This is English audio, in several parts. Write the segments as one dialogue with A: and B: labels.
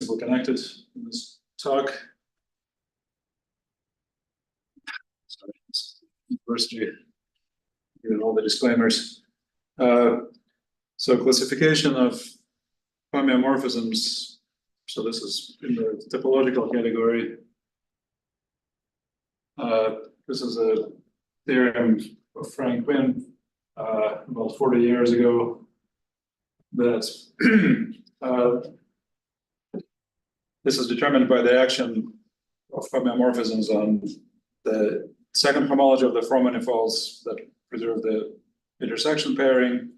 A: simple connected in this talk. Sorry, it's university, given all the disclaimers. So classification of homeomorphisms. So this is in the topological category. This is a theorem of Frank Quinn about 40 years ago that this is determined by the action of homeomorphisms on the second homology of the four manifolds that preserve the intersection pairing.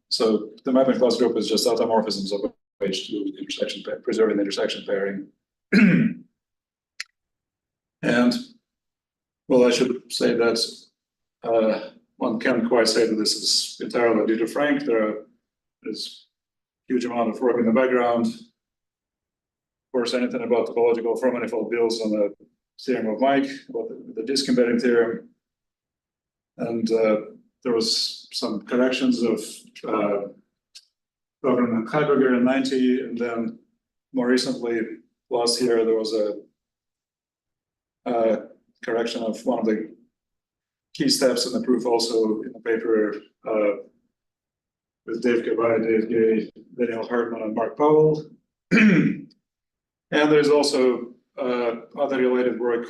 A: So the mapping class group is just automorphisms of H2 intersection preserving the intersection pairing. And well, I should say that one can't quite say that this is entirely due to Frank. There's a huge amount of work in the background. Of course, anything about topological four manifold builds on the theorem of Mike, about the disk embedding theorem. And there was some corrections of Governor Heiberger in 90, and then more recently, last year, there was a correction of one of the key steps in the proof, also in the paper with Dave Gabay, Dave Gay, Daniel Hartman, and Mark Powell. And there's also other related work.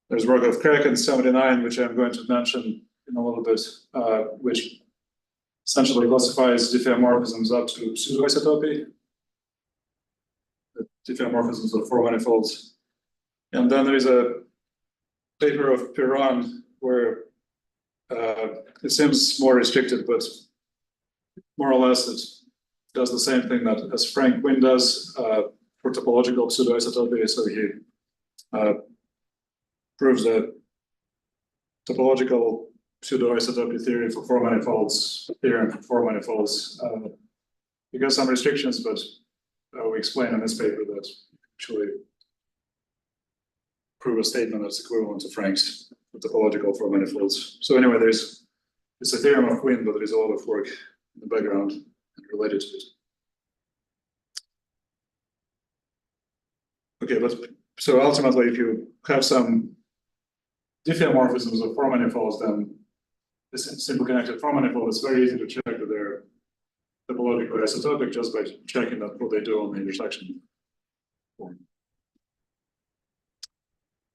A: There's work of Craig in 79, which I'm going to mention in a little bit, which essentially classifies diffeomorphisms up to pseudoisotopy, the diffeomorphisms of four manifolds. And then there is a paper of Piran where it seems more restricted, but more or less it does the same thing that as Frank Quinn does for topological pseudoisotopy. So he proves the topological pseudoisotopy theory for four manifolds, theorem for four manifolds. Because some restrictions, but we explain in this paper that actually prove a statement that's equivalent to Frank's for topological four manifolds. So anyway, it's a theorem of Quinn, but there is a lot of work in the background and related to it. Okay, but so ultimately, if you have some diffeomorphisms of four manifolds, then this simple connected four manifold, it's very easy to check that they're topologically isotopic just by checking that what they do on the intersection form.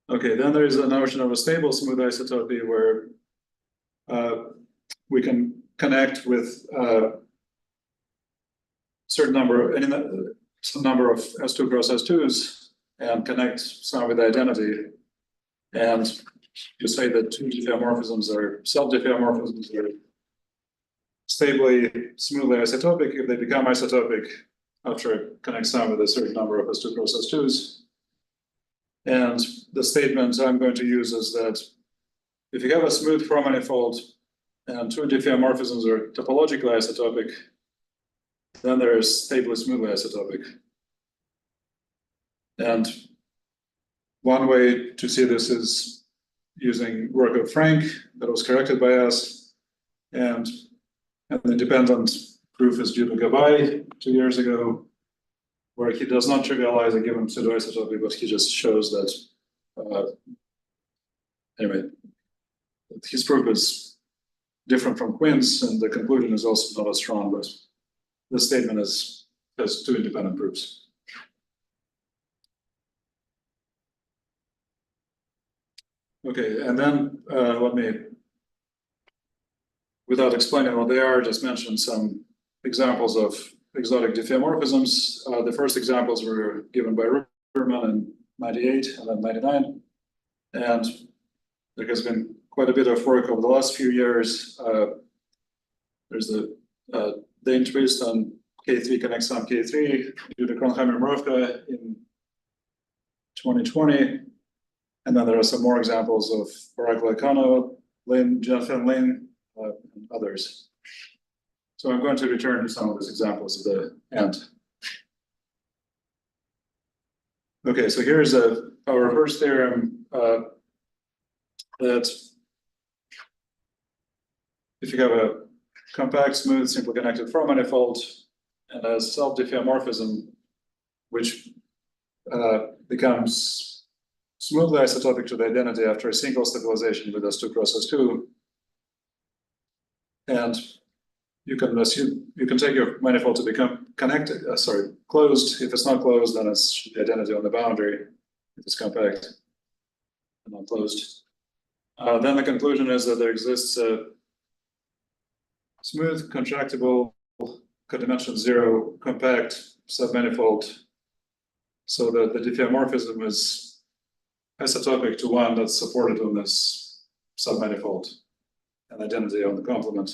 A: Okay, then there is a notion of a stable smooth isotopy where we can connect with some number of S2 cross S2s and connect some with identity. And you say that two diffeomorphisms are self-diffeomorphisms are stably, smoothly isotopic if they become isotopic after it connects some with a certain number of S2 cross S2s. And the statement I'm going to use is that if you have a smooth four manifold and two diffeomorphisms are topologically isotopic, then there is stably smoothly isotopic. And one way to see this is using work of Frank that was corrected by us, and the dependent proof is due to Gabay 2 years ago, where he does not trivialize a given pseudoisotopy, but he just shows that, anyway, his proof is different from Quinn's, and the conclusion is also not as strong, but the statement has two independent proofs. Okay, and then let me, without explaining what they are, just mention some examples of exotic diffeomorphisms. The first examples were given by Ruberman in 98 and then 99. And there has been quite a bit of work over the last few years. There's the Dane twist on K3 connects on K3 due to Kronheimer-Mrówka in 2020. And then there are some more examples of Barak Laikano, Lin, Jonathan Lin, and others. So I'm going to return to some of these examples at the end. Okay, so here's our reverse theorem that if you have a compact, smooth, simple connected four manifold, and a self-diffeomorphism, which becomes smoothly isotopic to the identity after a single stabilization with S2 cross S2. And you can assume, you can take your manifold to become connected, closed. If it's not closed, then it's the identity on the boundary. If it's compact and not closed. Then the conclusion is that there exists a smooth, contractible, codimension 0 compact submanifold, so that the diffeomorphism is isotopic to one that's supported on this submanifold, and identity on the complement.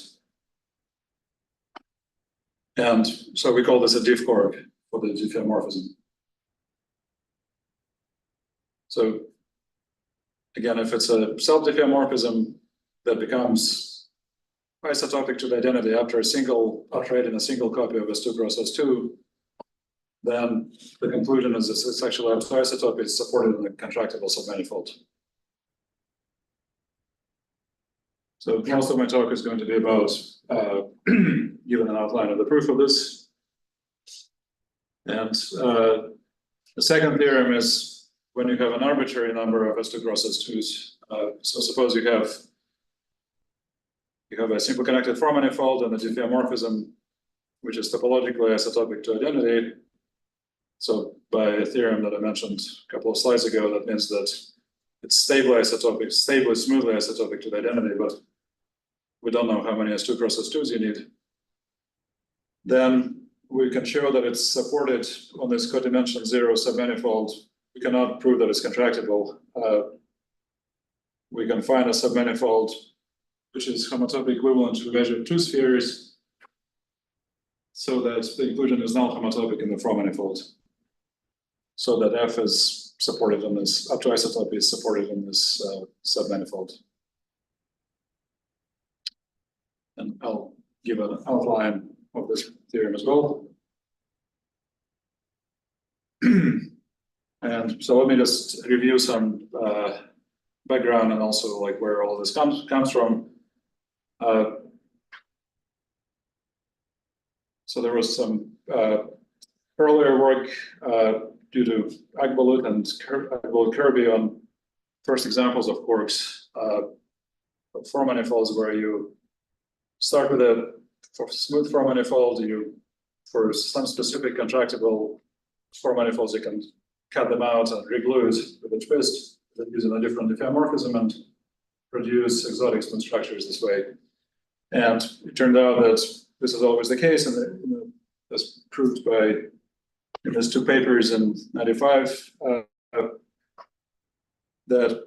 A: And so we call this a diff cork for the diffeomorphism. So again, if it's a self-diffeomorphism that becomes isotopic to the identity after a single upright in a single copy of S2 cross S2, then the conclusion is it's actually isotopic, it's supported in the contractible submanifold. So most of my talk is going to be about giving an outline of the proof of this. And the second theorem is when you have an arbitrary number of S2 cross S2s. So suppose you have a simple connected form manifold and a diffeomorphism, which is topologically isotopic to identity. So by a theorem that I mentioned a couple of slides ago, that means that it's stably isotopic, smoothly isotopic to the identity, but we don't know how many S2 cross S2s you need. Then we can show that it's supported on this codimension 0 submanifold. We cannot prove that it's contractible. We can find a submanifold which is homotopy equivalent to a measure of two spheres, so that the inclusion is null homotopic in the form manifold, so that F is supported on this, up to isotopy is supported in this submanifold. And I'll give an outline of this theorem as well. And so let me just review some background and also like where all this comes from. So there was some earlier work due to Agbalut and Kirby on first examples of corks of form manifolds, where you start with a smooth form manifold. For some specific contractible form manifolds, you can cut them out and reglue it with a twist using a different diffeomorphism and produce exotic smooth structures this way. And it turned out that this is always the case, and that's proved by in these two papers in '95 that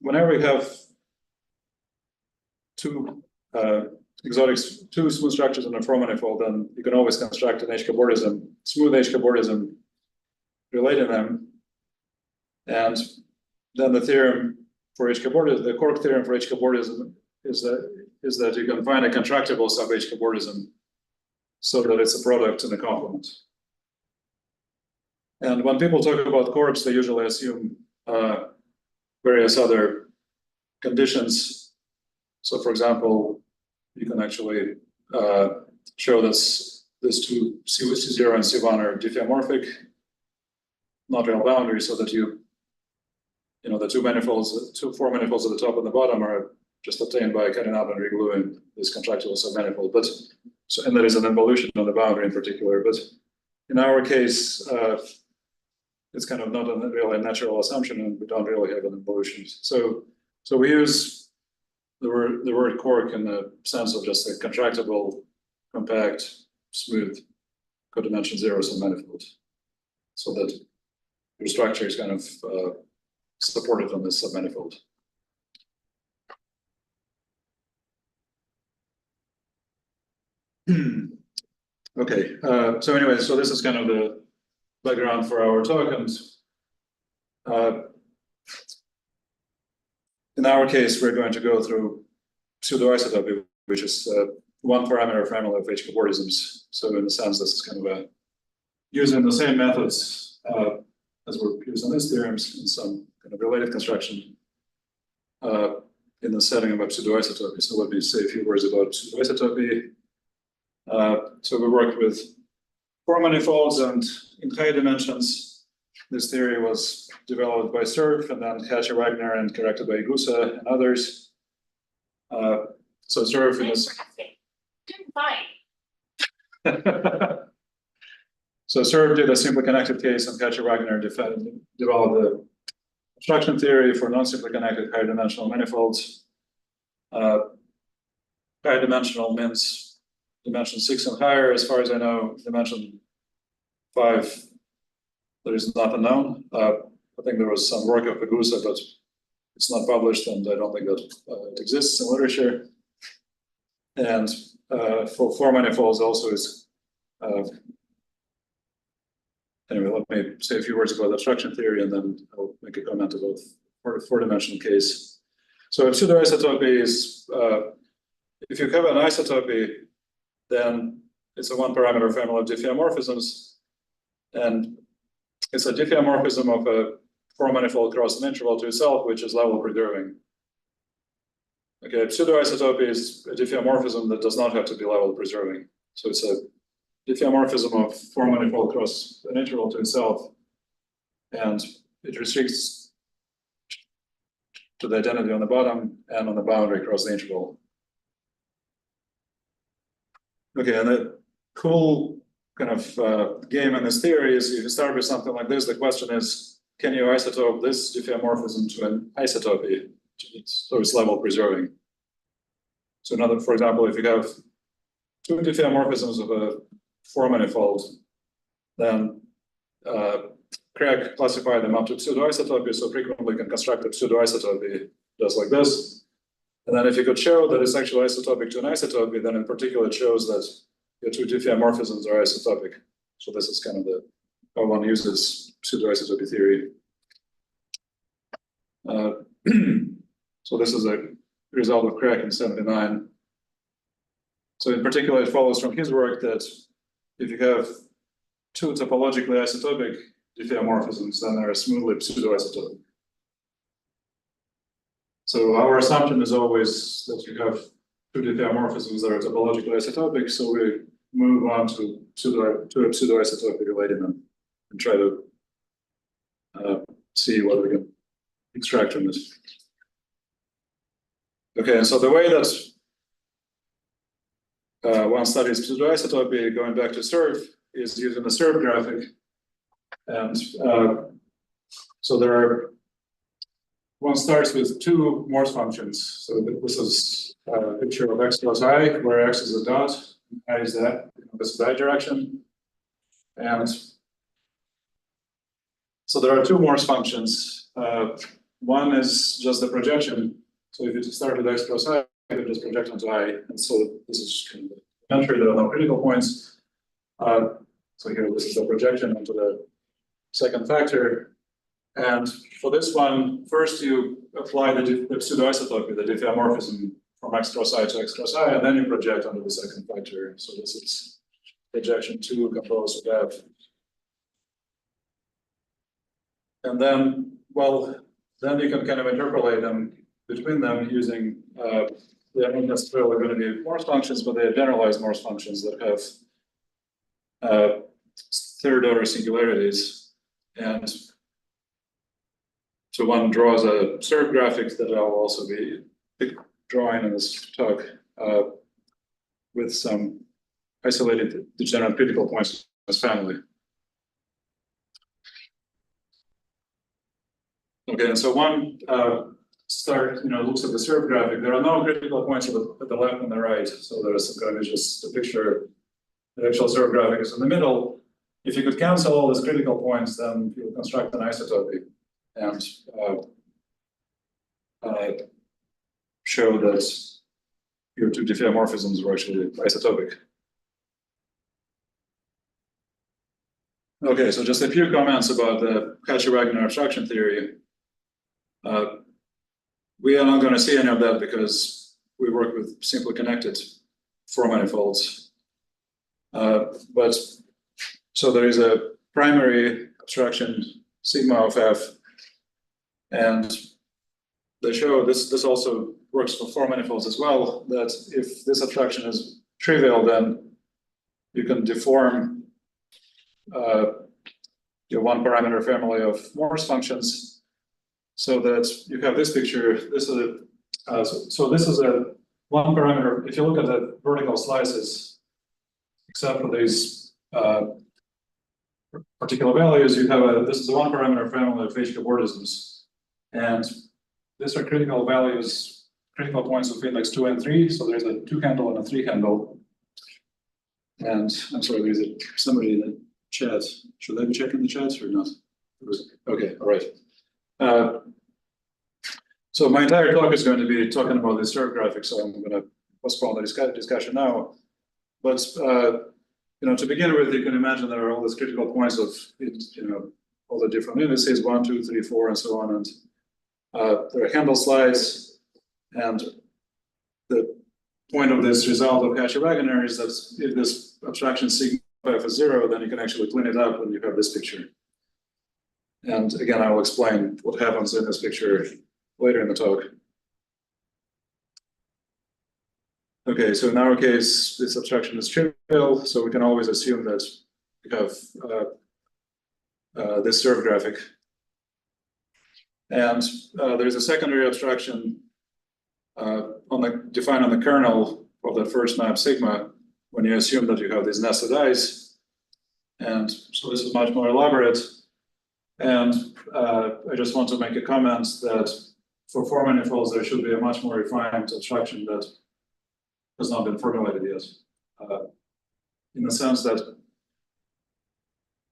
A: whenever we have two two smooth structures in a form manifold, then you can always construct an H-cobordism, smooth H-cobordism relating them. And then the theorem for H-cobordism, the cork theorem for H-cobordism is that you can find a contractible sub H-cobordism so that it's a product in the complement. And when people talk about corks, they usually assume various other conditions. So for example, you can actually show this two C0 and C1 are diffeomorphic, not real boundaries, so that the two manifolds, two form manifolds at the top and the bottom are just obtained by cutting out and regluing this contractible submanifold. But and there is an involution on the boundary in particular. But in our case, it's kind of not a really natural assumption, and we don't really have an involution. So we use the word cork in the sense of just a contractible, compact, smooth, codimension 0 submanifold, so that your structure is kind of supported on this submanifold. Okay, so anyway, so this is kind of the background for our talk, and in our case, we're going to go through pseudoisotopy, which is one parameter family of H-cobordisms. So in a sense, this is kind of using the same methods as we're using these theorems in some kind of related construction in the setting of a pseudoisotopy. So let me say a few words about pseudoisotopy. So we work with four manifolds and in high dimensions. This theory was developed by Cerf and then Hatcher-Wagner and corrected by Gusa and others. So Cerf is. So Cerf did a simply connected case, and Hatcher-Wagner developed the abstraction theory for non-simply connected high-dimensional manifolds. High-dimensional means dimension 6 and higher, as far as I know. Dimension 5, there is nothing known. I think there was some work of Gusa, but it's not published, and I don't think that it exists in literature. And for four manifolds also is. Anyway, let me say a few words about abstraction theory, and then I'll make a comment about the four-dimensional case. So pseudoisotopy is, if you have an isotopy, then it's a one-parameter family of diffeomorphisms, and it's a diffeomorphism of a four-manifold across an interval to itself, which is level preserving. Okay, pseudoisotopy is a diffeomorphism that does not have to be level preserving. So it's a diffeomorphism of four-manifold across an interval to itself, and it restricts to the identity on the bottom and on the boundary across the interval. Okay, and the cool kind of game in this theory is if you start with something like this, the question is, can you isotope this diffeomorphism to an isotopy so it's level preserving? So another, for example, if you have two diffeomorphisms of a four-manifold, then Craig classified them up to pseudoisotopy, so frequently can construct a pseudoisotopy just like this. And then if you could show that it's actually isotopic to an isotopy, then in particular it shows that your two diffeomorphisms are isotopic. So this is kind of the how one uses pseudoisotopy theory. So this is a result of Craig in '79. So in particular, it follows from his work that if you have two topologically isotopic diffeomorphisms, then they're smoothly pseudoisotopic. So our assumption is always that you have two diffeomorphisms that are topologically isotopic, so we move on to a pseudoisotopy relating them and try to see what we can extract from this. Okay, and so the way that one studies pseudoisotopy, going back to Cerf, is using the Cerf graphic. And so there are, one starts with two Morse functions. So this is a picture of x plus I, where x is a dot, I is that, this is I direction. And so there are two Morse functions. One is just the projection. So if you start with x plus I, you just project onto I. And so this is kind of elementary, there are no critical points. So here, this is the projection onto the second factor. And for this one, first you apply the pseudoisotopy, the diffeomorphism from x cross I to x cross I, and then you project onto the second factor. So this is projection 2 composed of F. And then, well, then you can kind of interpolate them between them using, they're not necessarily going to be Morse functions, but they are generalized Morse functions that have third order singularities. And so one draws a Cerf graphic that I'll also be drawing in this talk with some isolated degenerate critical points in this family. Okay, and so one looks at the Cerf graphic. There are no critical points at the left and the right, so there's some kind of just a picture. The actual Cerf graphic is in the middle. If you could cancel all these critical points, then you would construct an isotopy and show that your two diffeomorphisms were actually isotopic. Okay, so just a few comments about the Hatcher-Wagner abstraction theory. We are not going to see any of that because we work with simply connected four manifolds. But so there is a primary abstraction sigma of F, and they show this also works for four manifolds as well, that if this abstraction is trivial, then you can deform your one parameter family of Morse functions, so that you have this picture. This is so this is a one parameter. If you look at the vertical slices, except for these particular values, you have this is a one parameter family of H-cobordisms, and these are critical values, critical points of index 2 and 3. So there's a 2 handle and a 3 handle. And I'm sorry, there's somebody in the chat. Should I be checking the chats or not? Okay, all right. So my entire talk is going to be talking about this serve graphic, so I'm going to postpone the discussion now. But to begin with, you can imagine there are all these critical points of all the different indices, 1, 2, 3, 4, and so on, and there are handle slides, and the point of this result of Cauchy-Wagner is that if this abstraction sigma f is 0, then you can actually clean it up when you have this picture. And again, I will explain what happens in this picture later in the talk. Okay, so in our case, this abstraction is trivial, so we can always assume that we have this serve graphic. And there's a secondary abstraction defined on the kernel of that first map sigma when you assume that you have these nested eyes. And so this is much more elaborate. And I just want to make a comment that for four manifolds, there should be a much more refined abstraction that has not been formulated yet. In the sense that,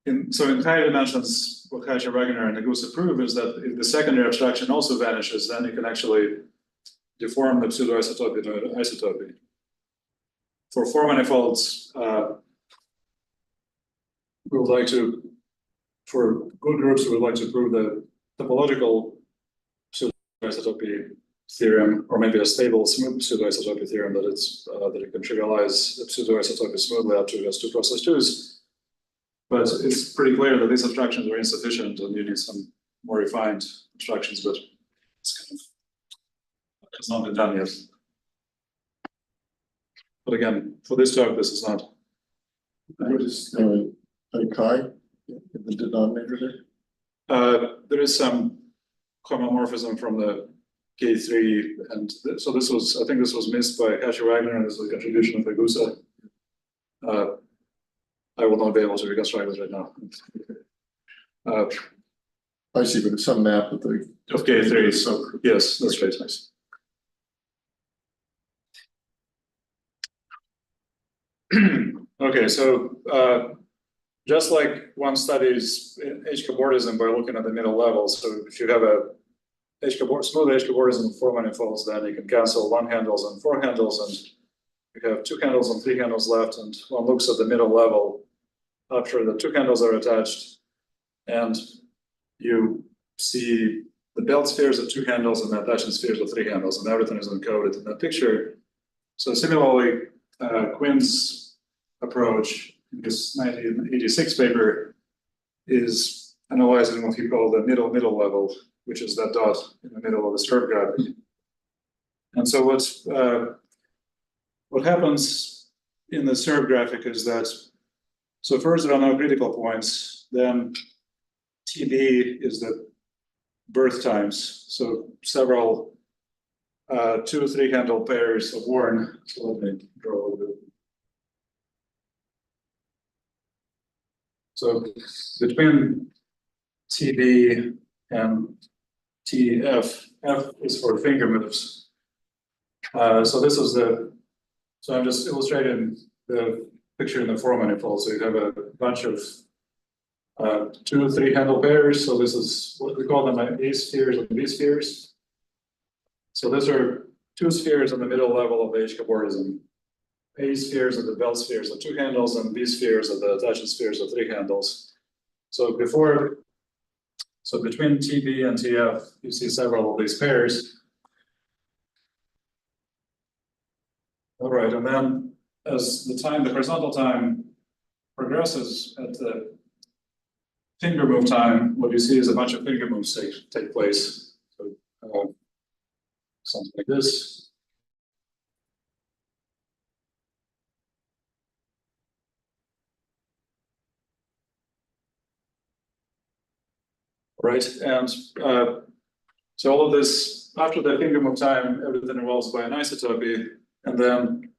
A: in higher dimensions, what Cauchy-Wagner and Negusa prove is that if the secondary abstraction also vanishes, then you can actually deform the pseudo-isotopy to isotopy. For four manifolds, we would like to, for good groups, we would like to prove the topological pseudo-isotopy theorem, or maybe a stable smooth pseudo-isotopy theorem that that you can trivialize the pseudo-isotopy smoothly up to just 2 process 2s. But it's pretty clear that these abstractions are insufficient and you need some more refined abstractions, but it's not been done yet. But again, for this talk, this is not.
B: What is chi in the denominator there?
A: There is some homomorphism from the K3, and so this was, I think this was missed by Cauchy-Wagner, and this was a contribution of Negusa. I will not be able to reconstruct this right now.
B: I see, but it's some map of the
A: K3. So yes, that's right. Nice. Okay, so just like one studies H-cobordism by looking at the middle level. So if you have a smooth H-cobordism of four manifolds, then you can cancel one handles and four handles, and you have two handles and three handles left, and one looks at the middle level after the two handles are attached, and you see the belt spheres of two handles and the attachment spheres of three handles, and everything is encoded in that picture. So similarly, Quinn's approach in his 1986 paper is analyzing what he called the middle level, which is that dot in the middle of the serve graphic. And so what happens in the serve graphic is that, so first there are no critical points, then TB is the birth times, so several 2-3 handle pairs of Warren. So let me draw a little bit. So between TB and TF, F is for finger moves. So this is so I'm just illustrating the picture in the four manifold. So you have a bunch of 2-3 handle pairs. So this is what we call them A spheres and B spheres. So these are two spheres in the middle level of the H-cobordism. A spheres are the belt spheres of two handles, and B spheres are the attachment spheres of three handles. So between TB and TF, you see several of these pairs. All right, and then as the horizontal time progresses at the finger move time, what you see is a bunch of finger moves take place. So something like this. right? And so all of this, after the finger move time, everything revolves by anisotropy, and then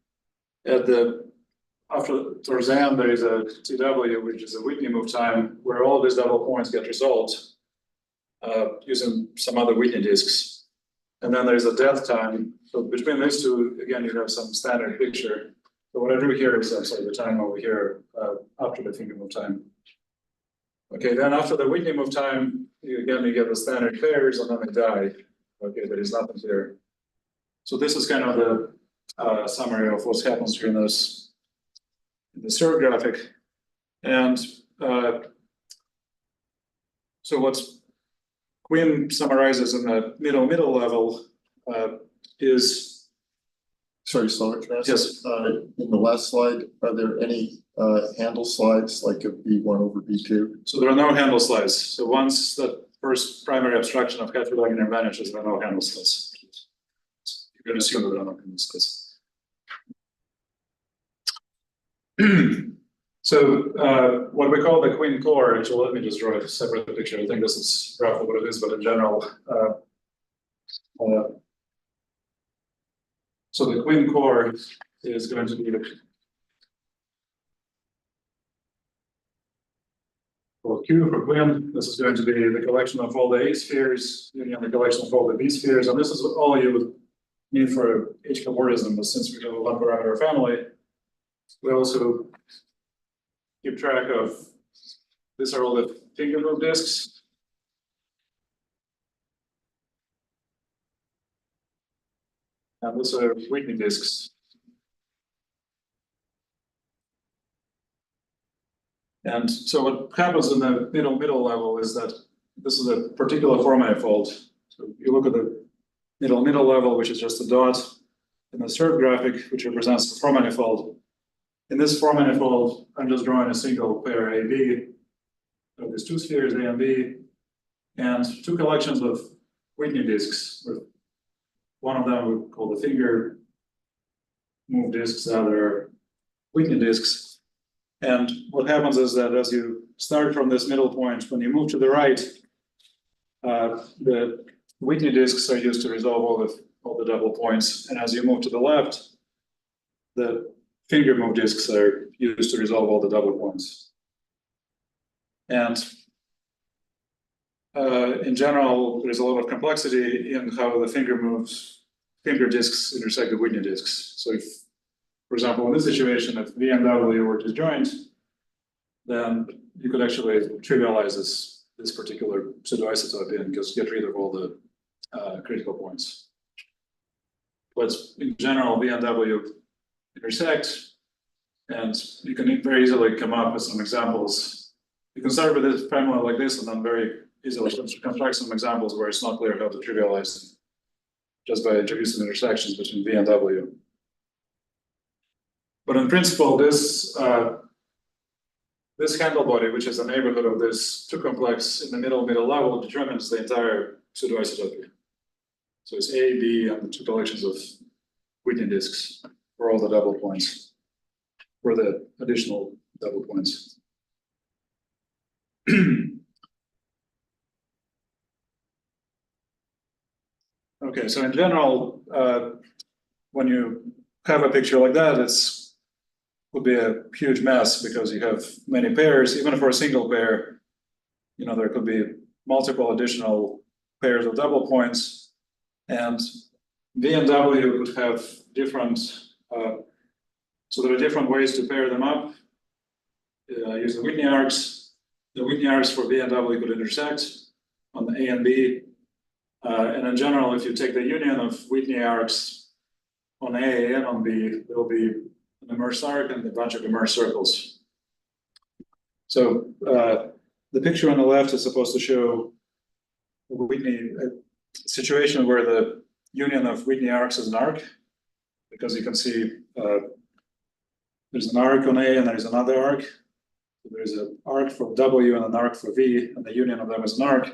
A: towards the end, there is a TW, which is a Whitney move time, where all these double points get resolved using some other Whitney disks. And then there's a death time. So between these two, again, you have some standard picture. So what I do here is actually the time over here after the finger move time. Okay, then after the Whitney move time, you get the standard pairs and then they die. Okay, there is nothing here. So this is kind of the summary of what happens during this in the serve graphic. And so what's Quinn summarizes in the middle level is.
B: Sorry, Slava, can I ask?
A: Yes.
B: In the last slide, are there any handle slides like a V1 over V2?
A: So there are no handle slides. So once the first primary abstraction of heterogeneity vanishes, there are no handle slides. You can assume that there are no handle slides. So what we call the Quinn core, actually, let me just draw a separate picture. I think this is roughly what it is, but in general, so the Quinn core is going to be for Q for Quinn. This is going to be the collection of all the A spheres, union the collection of all the B spheres, and this is all you would need for H cobordism. But since we have a one parameter family, we also keep track of, these are all the finger move disks. And these are Whitney disks. And so what happens in the middle level is that this is a particular four manifold. So you look at the middle level, which is just a dot in the serve graphic, which represents the four manifold. In this four manifold, I'm just drawing a single pair AB of these two spheres, A and B, and two collections of Whitney disks. One of them we call the finger move disks, the other Whitney disks. And what happens is that as you start from this middle point, when you move to the right, the Whitney disks are used to resolve all the double points, and as you move to the left, the finger move disks are used to resolve all the double points. And in general, there's a lot of complexity in how the finger disks intersect the Whitney disks. So if, for example, in this situation, if V and W were disjoint, then you could actually trivialize this particular pseudoisotopy and just get rid of all the critical points. But in general, V and W intersect, and you can very easily come up with some examples. You can start with this formula like this, and then very easily construct some examples where it's not clear how to trivialize them, just by introducing intersections between V and W. But in principle, this handle body, which is the neighborhood of this two complex in the middle level, determines the entire pseudoisotopy. So it's A, B, and the two collections of Whitney disks for all the double points, for the additional double points. Okay, so in general, when you have a picture like that, would be a huge mess because you have many pairs. Even for a single pair, there could be multiple additional pairs of double points, and V and W could have different. So there are different ways to pair them up using Whitney arcs. The Whitney arcs for V and W could intersect on the A and B. And in general, if you take the union of Whitney arcs on A and on B, there will be an immersed arc and a bunch of immersed circles. So the picture on the left is supposed to show a situation where the union of Whitney arcs is an arc, because you can see there's an arc on A and there's another arc. So there's an arc for W and an arc for V, and the union of them is an arc.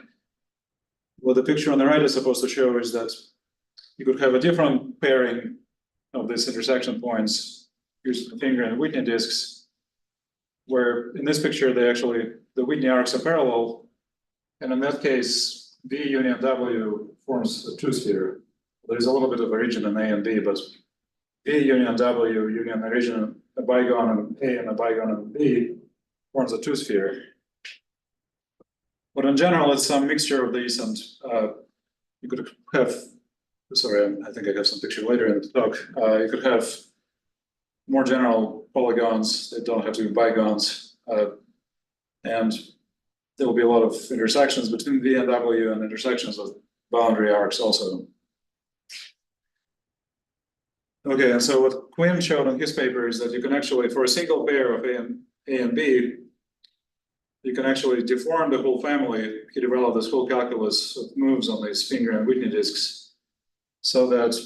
A: What the picture on the right is supposed to show is that you could have a different pairing of these intersection points using the finger and Whitney disks, where in this picture the Whitney arcs are parallel, And in that case, V union W forms a two-sphere. There's a little bit of origin in A and B, but V union W union origin, a bigone in A and a bigone in B forms a two-sphere. But in general, it's some mixture of these, and you could have, sorry, I think I have some picture later in the talk. You could have more general polygons. They don't have to be bigons, and there will be a lot of intersections between V and W, and intersections of boundary arcs also. Okay, and so what Quinn showed on his paper is that you can actually, for a single pair of A and B, you can actually deform the whole family. He developed this whole calculus of moves on these finger and Whitney disks, so that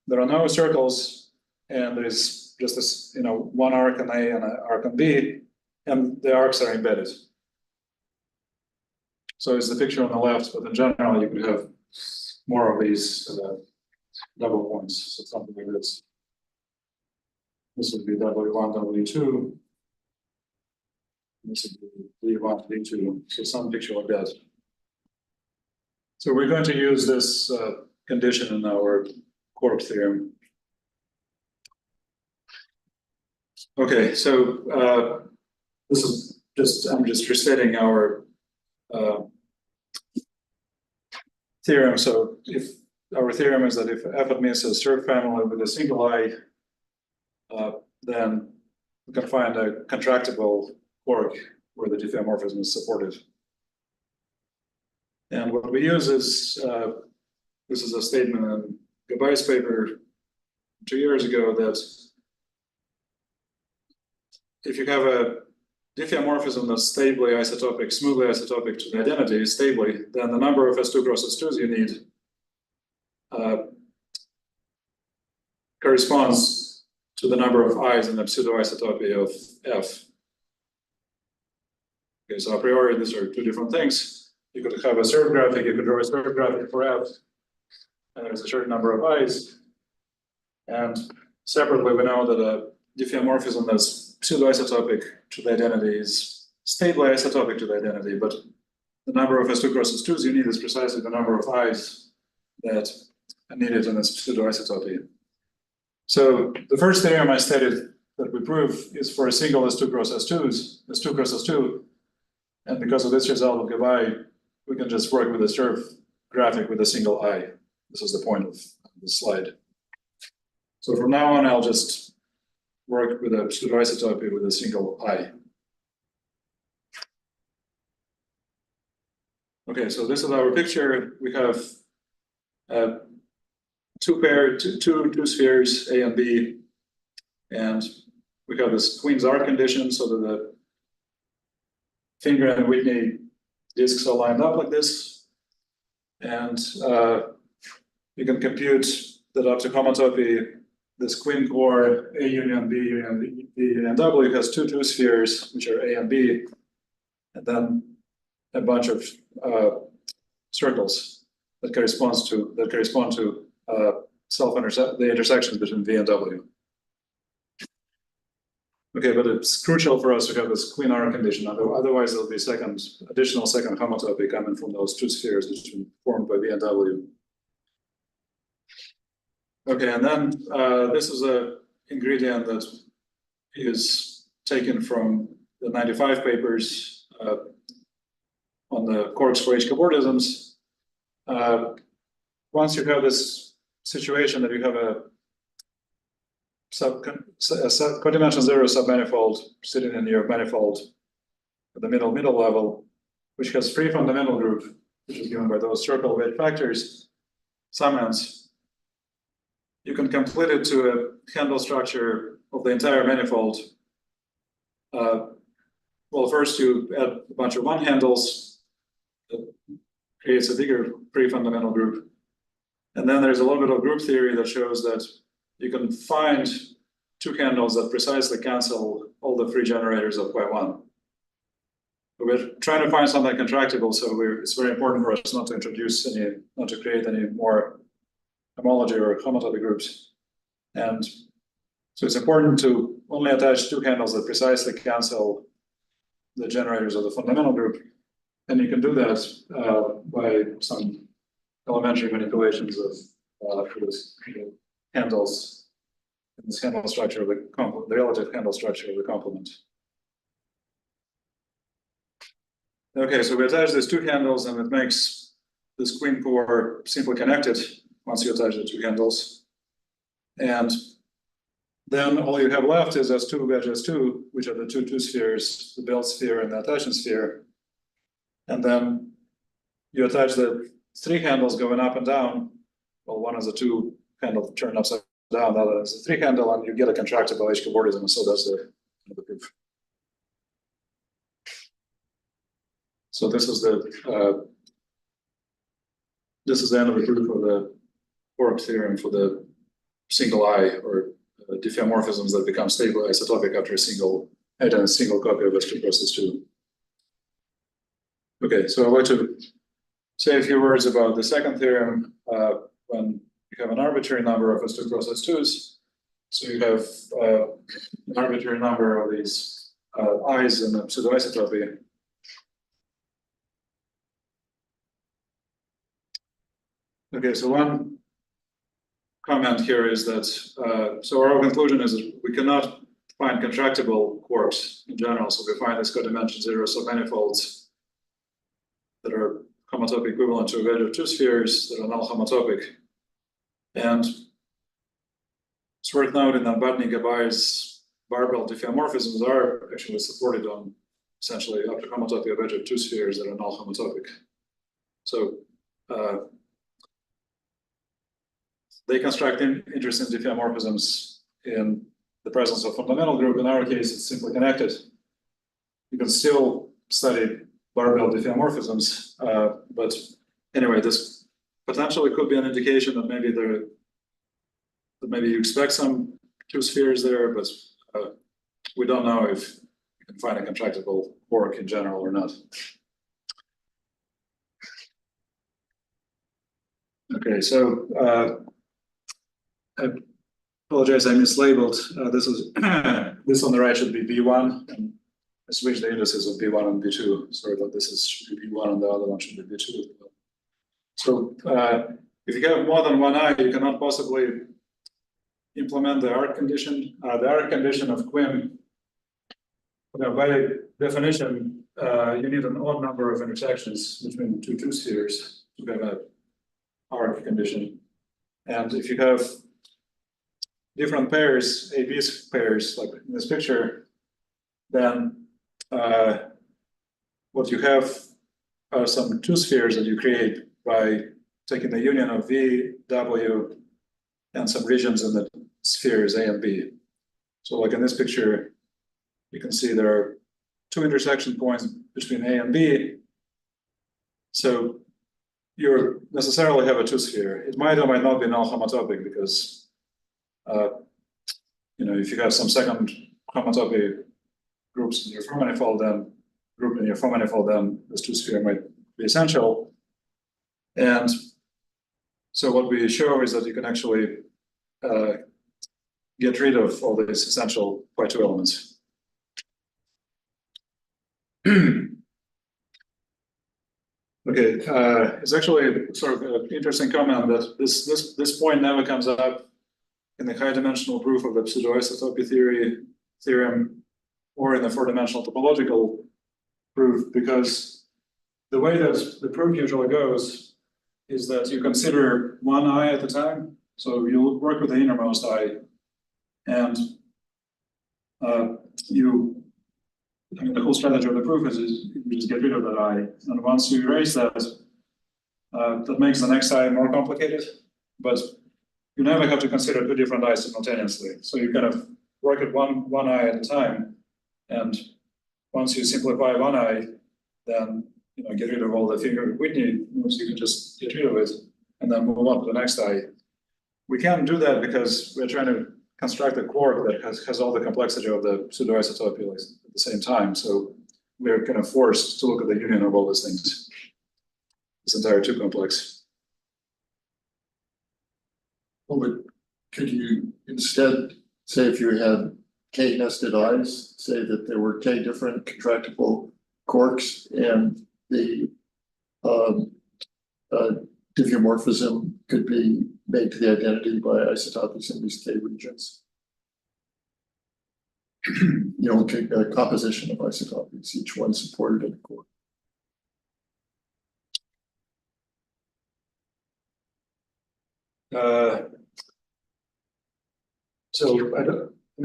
A: there are no circles, and there is just this, one arc on A and an arc on B, and the arcs are embedded. So it's the picture on the left, but in general, you could have more of these double points. So something like this. This would be W1, W2. This would be V1, V2. So some picture like that. So we're going to use this condition in our cork theorem. Okay, so this is I'm just restating our theorem. So if our theorem is that if F admits a surf family with a single I, then we can find a contractible cork where the diffeomorphism is supported. And what we use is, this is a statement in Gabai's paper 2 years ago, that if you have a diffeomorphism that's stably isotopic, smoothly isotopic to the identity, stably, then the number of S2 cross S2s you need corresponds to the number of i's in the pseudo-isotopy of F. Okay, so a priori, these are two different things. You could have a surf graphic, you could draw a surf graphic for F, and there's a certain number of i's. And separately, we know that a diffeomorphism that's pseudo-isotopic to the identity is stably isotopic to the identity, but the number of S2 cross S2s you need is precisely the number of i's that are needed in this pseudo-isotopy. So the first theorem I stated that we prove is for a single S2 cross S2s, S2 cross S2, and because of this result of Gabai, we can just work with a surf graphic with a single I. This is the point of this slide. So from now on, I'll just work with a pseudo-isotopy with a single I. Okay, so this is our picture. We have two spheres, A and B, and we have this Queen's arc condition so that the finger and Whitney disks are lined up like this, and you can compute that up to homotopy, this Queen core A union B union B union W has two spheres, which are A and B, and then a bunch of circles that correspond to the intersections between V and W. Okay, but it's crucial for us to have this Queen arc condition. Otherwise, there'll be additional second homotopy coming from those two spheres which are formed by V and W. Okay, and then this is an ingredient that is taken from the 95 papers on the Corks for H-cobordisms. Once you have this situation that you have a codimension zero submanifold sitting in your manifold at the middle level, which has free fundamental group, which is given by those circle weight factors, summons, you can complete it to a handle structure of the entire manifold. Well, first you add a bunch of one handles that creates a bigger free fundamental group. And then there's a little bit of group theory that shows that you can find two handles that precisely cancel all the free generators of Y1. But we're trying to find something contractible, so it's very important for us not to create any more homology or homotopy groups. And so it's important to only attach two handles that precisely cancel the generators of the fundamental group. And you can do that by some elementary manipulations of for this handles, in this handle structure of the complement, the relative handle structure of the complement. Okay, so we attach these two handles, and it makes this queen pore simply connected once you attach the two handles. And then all you have left is S2 wedge S2, which are the two spheres, the belt sphere and the attachment sphere. And then you attach the three handles going up and down. Well, one is a two handle turned upside down, the other is a three handle, and you get a contractible H-cobordism. So that's the proof. So this is the end of the proof of the Cork theorem for the single eye or diffeomorphisms that become stable isotopic after a single copy of S2 cross S2. Okay, so I'd like to say a few words about the second theorem when you have an arbitrary number of S2 cross S2s. So you have an arbitrary number of these eyes in the pseudoisotopy. Okay, so one comment here is that, so our conclusion is that we cannot find contractible quarks in general. So we find this codimension zero submanifolds that are homotopy equivalent to a wedge of two spheres that are null homotopic. And it's worth noting that Badnik-Gabai's barbell diffeomorphisms are actually supported on essentially up to homotopy of wedge of two spheres that are null homotopic. So they construct interesting diffeomorphisms in the presence of fundamental group. In our case, it's simply connected. You can still study barbell diffeomorphisms, but anyway, this potentially could be an indication that maybe you expect some two spheres there, but we don't know if you can find a contractible quark in general or not. Okay, so I apologize, I mislabeled. This on the right should be B1, and I switched the indices of B1 and B2. Sorry about this, should be B1 and the other one should be B2. So if you have more than one eye, you cannot possibly implement the arc condition. The arc condition of Quinn, by definition, you need an odd number of intersections between two spheres to have an arc condition. And if you have different pairs, AB pairs, like in this picture, then what you have are some two spheres that you create by taking the union of V, W, and some regions in the spheres A and B. So like in this picture, you can see there are two intersection points between A and B. So you necessarily have a two sphere. It might or might not be null homotopic because if you have some second homotopy groups in your four manifold, then this two sphere might be essential. And so what we show is that you can actually get rid of all these essential π2 elements. Okay, it's actually sort of an interesting comment that this point never comes up in the high-dimensional proof of the pseudoisotopy theorem or in the four-dimensional topological proof, because the way that the proof usually goes is that you consider one eye at a time. So you work with the innermost eye, and the whole strategy of the proof is you just get rid of that eye. And once you erase that, that makes the next eye more complicated, but you never have to consider two different eyes simultaneously. So you kind of work at one eye at a time. And once you simplify one eye, then get rid of all the finger Whitney moves, you can just get rid of it and then move on to the next eye. We can't do that because we're trying to construct a quark that has all the complexity of the pseudoisotopy at the same time. So we're kind of forced to look at the union of all these things. It's entirely too complex.
B: Well, but could you instead say if you had K nested eyes, say that there were K different contractible quarks, and the diffeomorphism could be made to the identity by isotopies in these K regions. Composition of isotopies, each one supported in a core.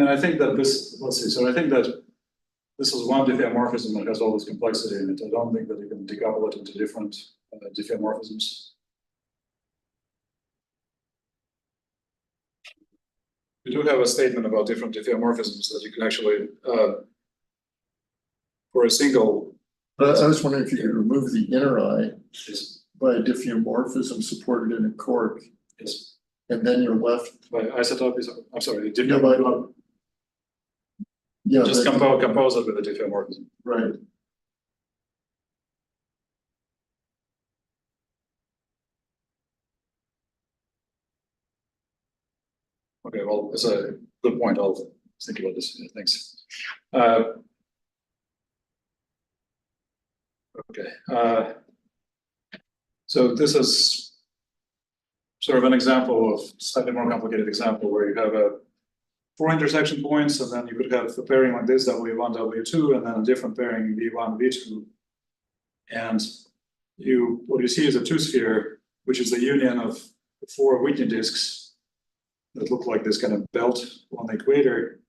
A: I think that this, let's see, so I think that this is one diffeomorphism that has all this complexity in it. I don't think that you can decouple it into different diffeomorphisms. We do have a statement about different diffeomorphisms that you can actually, for a single.
B: But I was wondering if you could remove the inner eye by a diffeomorphism supported in a cork.
A: Yes.
B: And then you're left
A: by isotopies. I'm sorry, just compose it with a diffeomorphism.
B: Right.
A: Okay, well, that's a good point. I'll think about this. Thanks. Okay. So this is sort of an example of slightly more complicated example where you have 4 intersection points, and then you could have a pairing like this, W1, W2, and then a different pairing, V1, V2. And what you see is a two-sphere, which is the union of 4 Whitney disks that look like this kind of belt on the equator.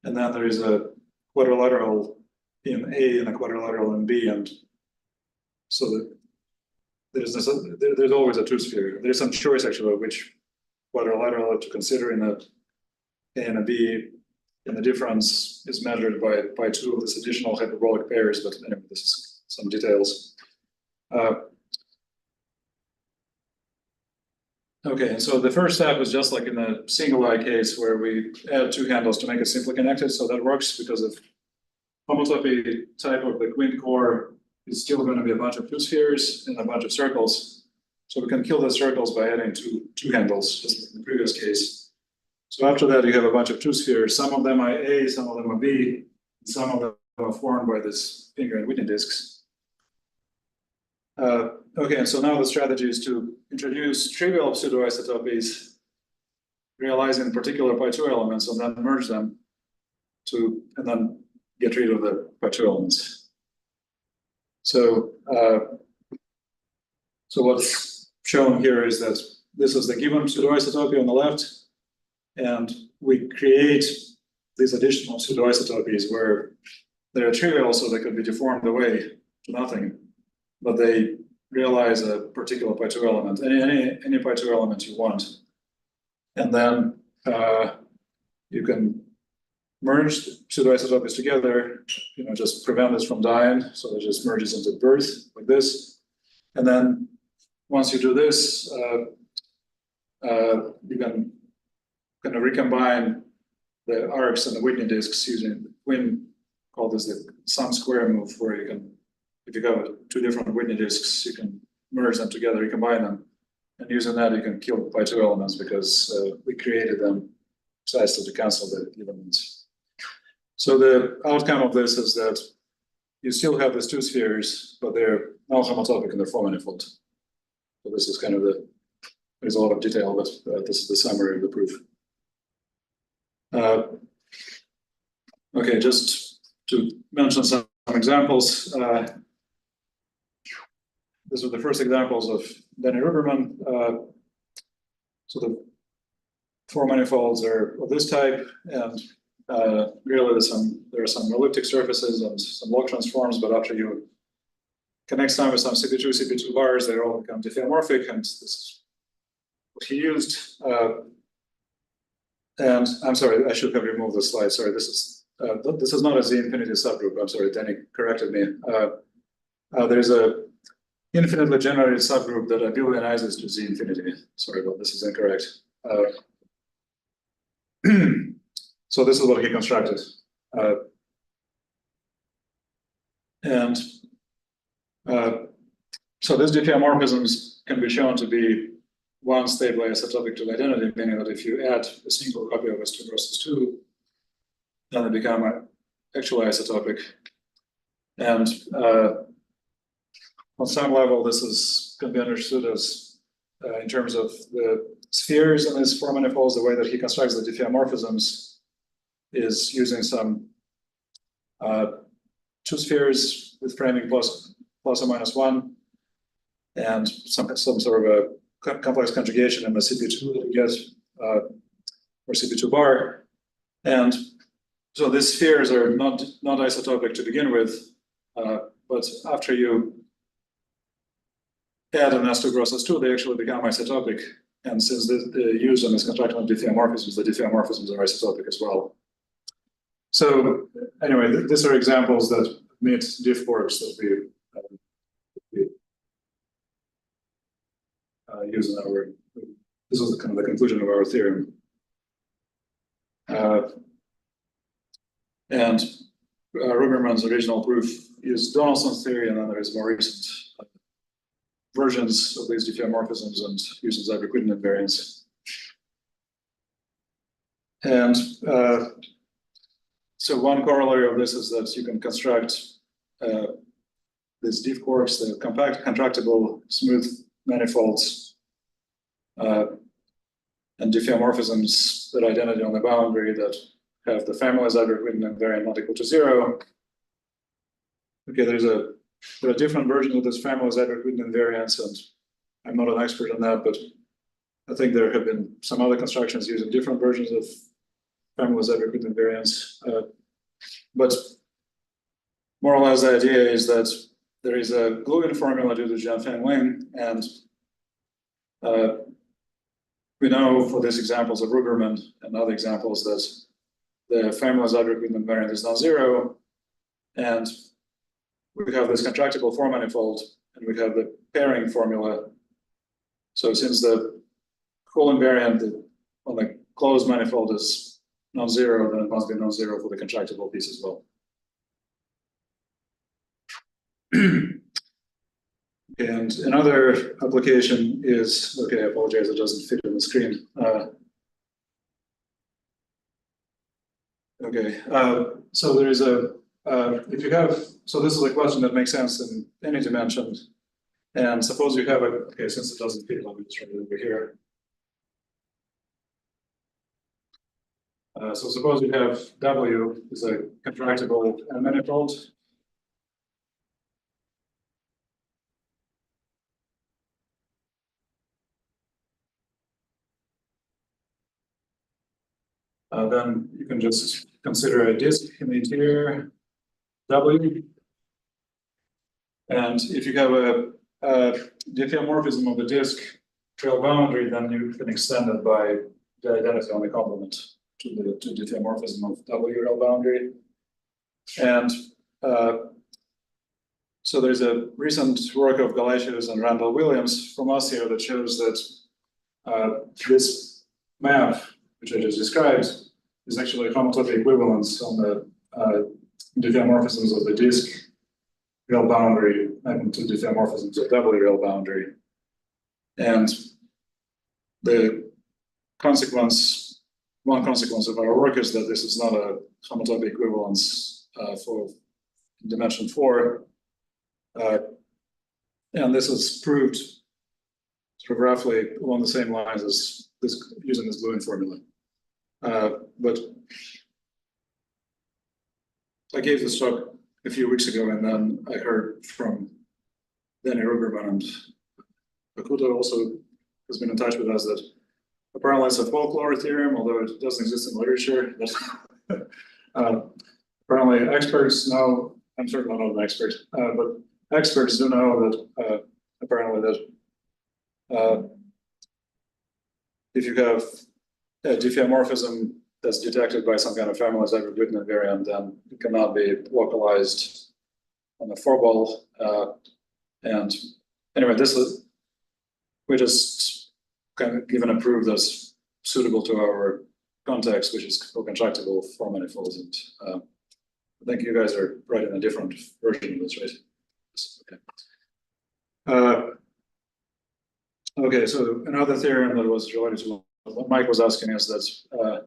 A: And then there is a quadrilateral in A and a quadrilateral in B. And so that there's always a two-sphere. There's some choice actually of which quadrilateral to consider in a A and a B, and the difference is measured by 2 of these additional hyperbolic pairs, but anyway, this is some details. Okay, and so the first step is just like in the single eye case where we add 2 handles to make it simply connected, so that works because of homotopy type of the Quint core is still going to be a bunch of 2 spheres and a bunch of circles. So we can kill the circles by adding two handles, just like in the previous case. So after that, you have a bunch of 2 spheres. Some of them are A, some of them are B, and some of them are formed by this finger and Whitney disks. Okay, and so now the strategy is to introduce trivial pseudoisotopies, realizing particular pi2 elements, and then merge them and then get rid of the pi2 elements. So, so what's shown here is that this is the given pseudoisotopy on the left, and we create these additional pseudoisotopies where they're trivial, so they could be deformed away to nothing, but they realize a particular pi2 element, any pi2 element you want. And then you can merge pseudoisotopies together, just prevent this from dying, so it just merges into birth like this. And then once you do this, you can kind of recombine the arcs and the Whitney disks using Quinn called this the sum square move, where you can, if you have 2 different Whitney disks, you can merge them together, recombine them, and using that you can kill pi2 elements because we created them precisely to cancel the elements. So the outcome of this is that you still have these 2 spheres, but they're now homotopic in their 4-manifold. So this is kind of there's a lot of detail, but this is the summary of the proof. Okay, just to mention some examples. These are the first examples of Danny Ruberman. So the 4-manifolds are of this type, and really there are some elliptic surfaces and some log transforms, but after you connect them with some CP2, CP2 bars, they all become diffeomorphic, and this is what he used. And I'm sorry, I should have removed the slide. Sorry, this is not a Z infinity subgroup. I'm sorry, Danny corrected me. There's a infinitely generated subgroup that abelianizes to Z infinity. Sorry about this, is incorrect. So this is what he constructed. So these diffeomorphisms can be shown to be one stable isotopic to the identity, meaning that if you add a single copy of S2 versus 2, then they become actually isotopic. And on some level, this is can be understood as in terms of the spheres in his four manifolds, the way that he constructs the diffeomorphisms is using some two spheres with framing plus or minus one, and some sort of a complex conjugation in the CP2 that we get, or CP2 bar. And so these spheres are not isotopic to begin with, but after you add an S2 cross S2, they actually become isotopic. And since the use in this contractible diffeomorphisms, the diffeomorphisms are isotopic as well. So anyway, these are examples that meet diff quarks that we use in our. This was kind of the conclusion of our theorem. And Ruberman's original proof used Donaldson's theory, and then there is more recent versions of these diffeomorphisms and uses Zyber-Quinn invariance. And so one corollary of this is that you can construct these diff quarks, the compact, contractible, smooth manifolds, and diffeomorphisms that identity on the boundary that have the family Zyber-Quinn invariant not equal to 0. Okay, there are different versions of this family Zyber-Quinn invariance, and I'm not an expert on that, but I think there have been some other constructions using different versions of family Zyber-Quinn invariance. But more or less, the idea is that there is a glue-in formula due to Jianfeng Ling, and we know for these examples of Ruberman and other examples that the family Zyber-Quinn invariant is non-zero, and we have this contractible four manifold, and we have the pairing formula. So since the full invariant on the closed manifold is non-zero, then it must be non-zero for the contractible piece as well. And another application is, okay, I apologize, it doesn't fit on the screen. So there is a, if you have, so this is a question that makes sense in any dimension. And suppose you have a, okay, since it doesn't fit, let me just write it over here. So suppose you have W is a contractible manifold. Then you can just consider a disk in the interior W. And if you have a diffeomorphism of the disk trail boundary, then you can extend it by the identity on the complement to the diffeomorphism of W rail boundary. And so there's a recent work of Galatius and Randall Williams from us here that shows that this map, which I just described, is actually a homotopy equivalence on the diffeomorphisms of the disk rail boundary and to diffeomorphisms of W rail boundary. And the consequence, one consequence of our work is that this is not a homotopy equivalence for dimension 4. And this is proved sort of roughly along the same lines as this using this glue-in formula. But I gave this talk a few weeks ago, and then I heard from Danny Ruberman, and Bakuto also has been in touch with us that apparently it's a folklore theorem, although it doesn't exist in literature. Apparently experts know, I'm certainly not an expert, but experts do know that apparently that if you have a diffeomorphism that's detected by some kind of family Zyber-Quinn invariant, then it cannot be localized on the four-ball. And anyway, this is, we just kind of given a proof that's suitable to our context, which is co-contractible four manifolds. And I think you guys are writing a different version of this, right? Okay. Okay, so another theorem that was related to what Mike was asking is that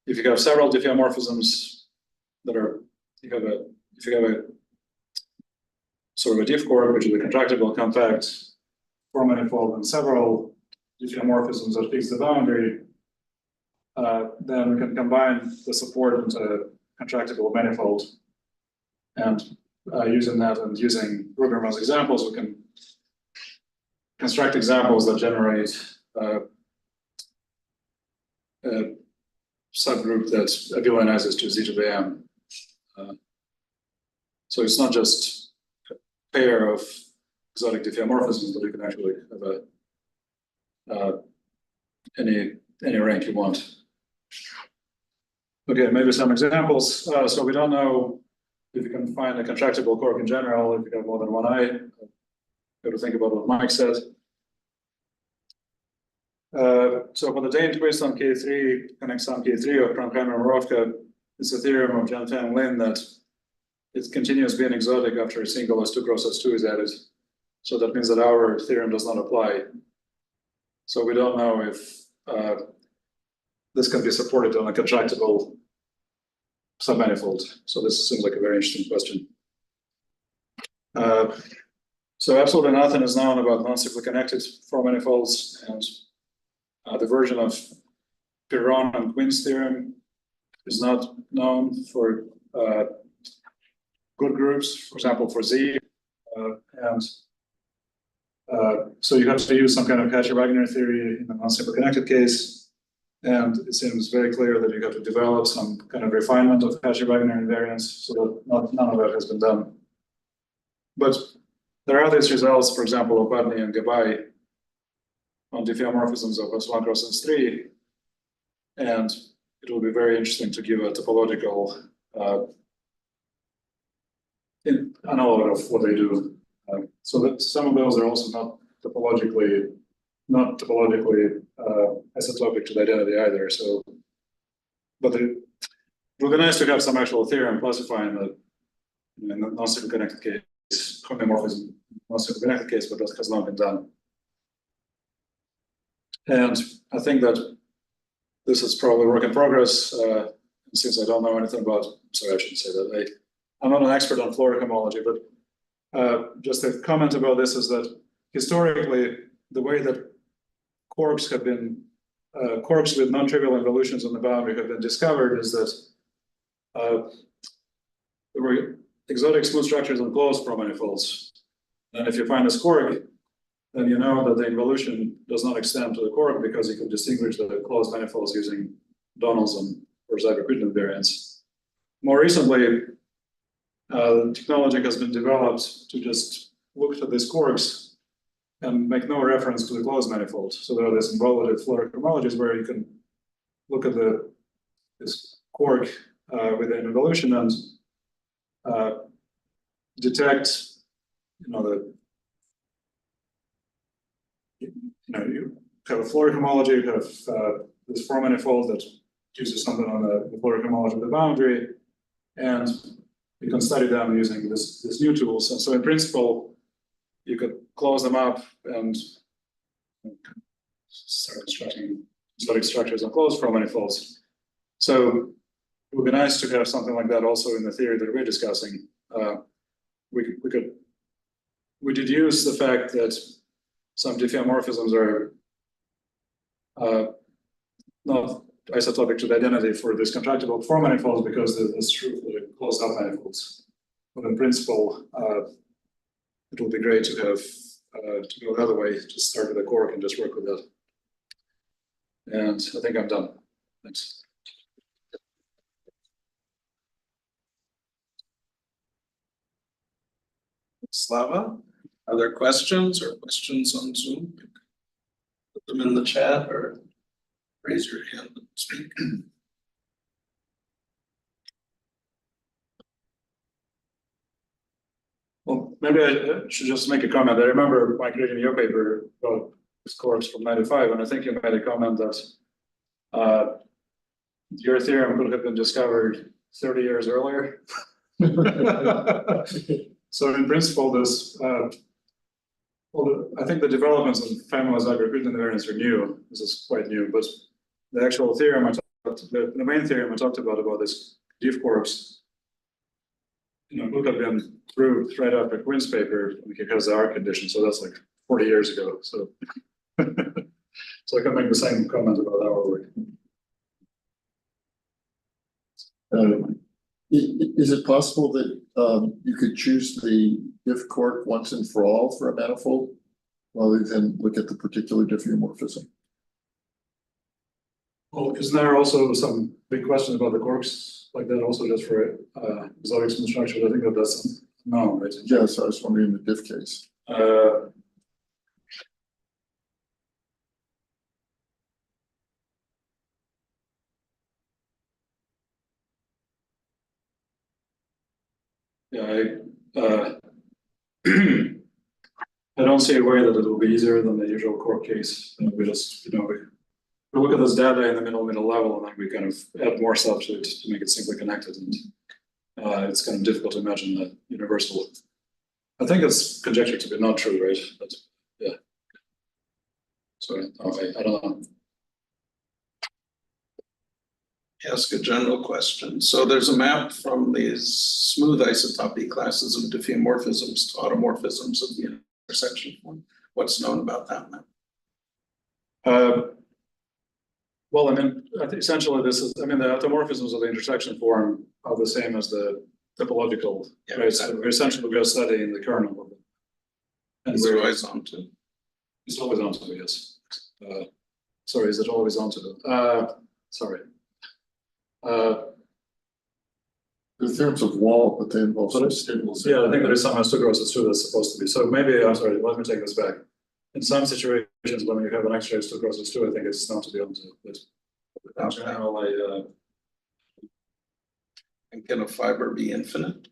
A: if you have several diffeomorphisms that are, if you have a sort of a diff cork, which is a contractible compact four manifold and several diffeomorphisms that fix the boundary, then we can combine the support into contractible manifold. And using that and using Rugerman's examples, we can construct examples that generate a subgroup that abelionizes to z to the m. So it's not just a pair of exotic diffeomorphisms, but you can actually have any rank you want. Okay, maybe some examples. So we don't know if you can find a contractible cork in general, if you have more than one eye. You have to think about what Mike said. So for the Dane twist on K3 connects on K3 of Kramer-Morovka, it's a theorem of Jianfeng Lin that it continues being exotic after a single S2 cross S2 is added. So that means that our theorem does not apply. So we don't know if this can be supported on a contractible submanifold. So this seems like a very interesting question. So absolutely nothing is known about non-cyclically connected four manifolds, and the version of Perron and Quinn's theorem is not known for good groups, for example, for Z. So you have to use some kind of Cauchy-Wagner theory in a non-cyclically connected case. And it seems very clear that you have to develop some kind of refinement of Cauchy-Wagner invariance, so that none of that has been done. But there are these results, for example, of Badney and Gabay on diffeomorphisms of S1 cross S3, and it will be very interesting to give a topological analog of what they do. So that some of those are also not topologically isotopic to the identity either. So, but it would be nice to have some actual theorem classifying the non-cyclically connected case, homeomorphism, non-cyclically connected case, but that has not been done. And I think that this is probably work in progress. Since I don't know anything about, sorry, I shouldn't say that. I'm not an expert on Floer homology, but just a comment about this is that historically, the way that corks have been, corks with non-trivial involutions on the boundary have been discovered is that there were exotic smooth structures on closed promanifolds. And if you find a cork, then you know that the involution does not extend to the cork because you can distinguish the closed manifolds using Donaldson or Zyber-Quitten invariance. More recently, technology has been developed to just look at these corks and make no reference to the closed manifold. So there are these involutive Floer homologies where you can look at this cork with an involution and detect, you have a Floer homology, you have this four manifold that uses something on the Floer homology of the boundary, and you can study them using this new tools. And so in principle, you could close them up and start constructing exotic structures on closed four manifolds. So it would be nice to have something like that also in the theory that we're discussing. We deduce the fact that some diffeomorphisms are not isotopic to the identity for this contractible four manifolds because it's true for the closed up manifolds. But in principle, it would be great to have to go the other way, just start with a cork and just work with that. And I think I'm done. Thanks.
C: Slava, are there questions on Zoom? Put them in the chat or raise your hand and speak.
A: Well, maybe I should just make a comment. I remember Mike reading your paper about this corks from '95, and I think you made a comment that your theorem could have been discovered 30 years earlier. So in principle, this, I think the developments in family Zyber-Quitten invariance are new. This is quite new, but the actual theorem, the main theorem I talked about this diff corks would have been proved right after Quinn's paper because of our condition, so that's like 40 years ago, so. So I can make the same comment about our work.
B: Is it possible that you could choose the diff cork once and for all for a manifold, rather than look at the particular diffeomorphism?
A: Well, isn't there also some big questions about the corks like that also just for exotic smooth structures? I think that's no, right?
B: Yes, I was wondering in the diff case.
A: Yeah, I don't see a way that it will be easier than the usual cork case. We just, we look at this data in the middle level, and then we kind of add more stuff to it to make it simply connected. And it's kind of difficult to imagine that universal. I think it's conjectured to be not true, right? But yeah. So I don't know.
C: Ask a general question. So there's a map from these smooth isotopy classes of diffeomorphisms to automorphisms of the intersection form. What's known about that map?
A: Well, I mean, I think essentially this is, I mean, the automorphisms of the intersection form are the same as the topological,
C: Yeah,
A: right? So we're essentially just studying the kernel of it. And
C: Is it always on to?
A: It's always on to, yes. Sorry, is it always on to? Sorry.
B: In terms of wall, but they involve some stables.
A: Yeah, I think there is some histogram too that's supposed to be. So maybe, I'm sorry, let me take this back. In some situations, when you have an extra histogram too, I think it's not to be on to. But in general,
C: And can a fiber be infinite?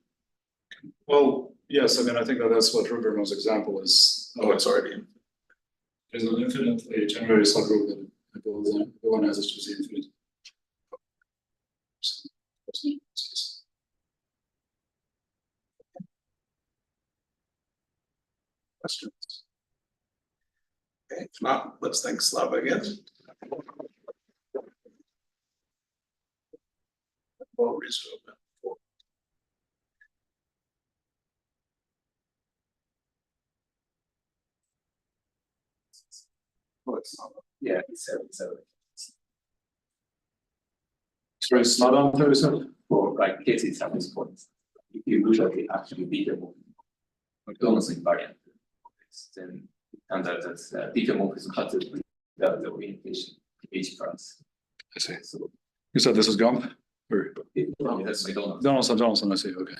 A: well, yes, I mean, I think that's what Ruberman's example is.
C: Oh, it's already infinite.
A: There's an infinitely generated subgroup that the one has is just infinite.
C: Questions? Okay, if not, let's thank Slava again. We'll resume.
D: Yeah, so
A: So it's not on 37?
D: for like cases at this point, you usually actually be the almost invariant. Then it turns out that diffeomorphism has the orientation H cross.
A: I see. So you said this is Gump? Or
D: That's my Donaldson.
A: Donaldson, I see, okay.